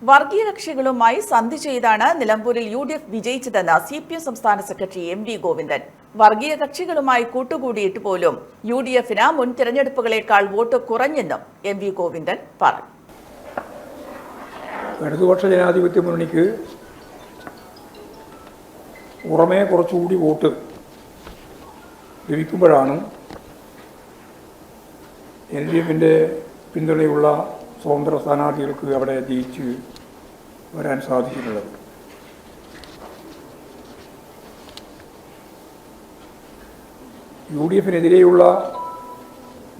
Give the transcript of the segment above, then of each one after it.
വർഗീയ കക്ഷികളുമായി സന്ധി ചെയ്താണ് നിലമ്പൂരിൽ UDF വിജയിച്ചതെന്ന് CPM സംസ്ഥാന സെക്രട്ടറി MV ഗോവിന്ദൻ. വർഗീയ കക്ഷികളുമായി കൂട്ടുകൂടിയിട്ട് പോലും UDFന് മുൻ തിരഞ്ഞെടുപ്പുകളേക്കാൾ വോട്ട് കുറഞ്ഞെന്നും MV ഗോവിന്ദൻ പറഞ്ഞു. ഇടതുപക്ഷ ജനാധിപത്യ മുന്നണിക്ക് പുറമേ കുറച്ചുകൂടി വോട്ട് ലഭിക്കുമ്പോഴാണ് LDFിൻ്റെ പിന്തുണയുള്ള സ്വതന്ത്ര സ്ഥാനാർത്ഥികൾക്ക് അവിടെ ജയിച്ച് വരാൻ സാധിച്ചിട്ടുള്ളത്. UDFിനെതിരെയുള്ള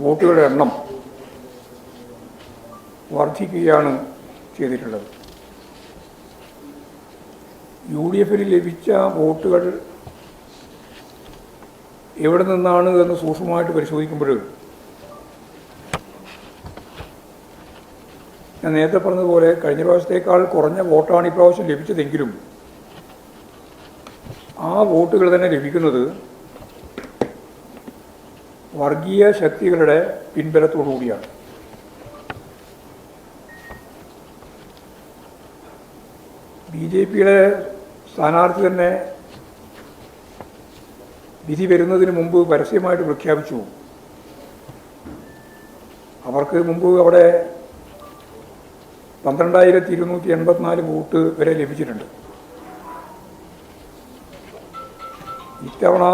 വോട്ടുകളുടെ എണ്ണം വർദ്ധിക്കുകയാണ് ചെയ്തിട്ടുള്ളത്. UDFിന് ലഭിച്ച വോട്ടുകൾ എവിടെ നിന്നാണ് എന്ന് സൂക്ഷ്മമായിട്ട് പരിശോധിക്കുമ്പോൾ ഞാൻ നേരത്തെ പറഞ്ഞതുപോലെ കഴിഞ്ഞ പ്രാവശ്യത്തേക്കാൾ കുറഞ്ഞ വോട്ടാണ് ഇപ്രാവശ്യം ലഭിച്ചതെങ്കിലും ആ വോട്ടുകൾ തന്നെ ലഭിക്കുന്നത് വർഗീയ ശക്തികളുടെ പിൻബലത്തോടു കൂടിയാണ്. BJPയുടെ സ്ഥാനാർത്ഥി തന്നെ വിധി വരുന്നതിന് മുമ്പ് പരസ്യമായിട്ട് പ്രഖ്യാപിച്ചു അവർക്ക് മുമ്പ് അവിടെ 12,284 വോട്ട് വരെ ലഭിച്ചിട്ടുണ്ട്. ഇത്തവണ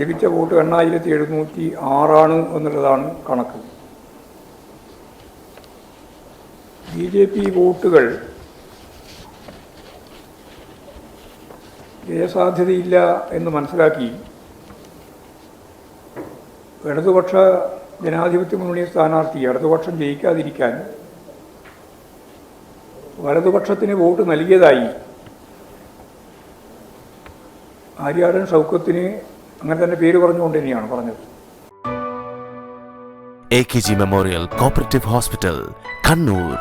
ലഭിച്ച വോട്ട് 8,706 എന്നുള്ളതാണ് കണക്ക്. BJP വോട്ടുകൾ ജയസാധ്യതയില്ല എന്ന് മനസ്സിലാക്കി ഇടതുപക്ഷ ജനാധിപത്യ മുന്നണി സ്ഥാനാർത്ഥി ഇടതുപക്ഷം ജയിക്കാതിരിക്കാൻ വലതുപക്ഷത്തിന് വോട്ട് നൽകിയതായി ആര്യാടൻ ഷൗക്കത്തിന് അങ്ങനെ തന്നെ പേര് പറഞ്ഞുകൊണ്ട് തന്നെയാണ് പറഞ്ഞത്. AKG memorial cooperative hospital, Kannur.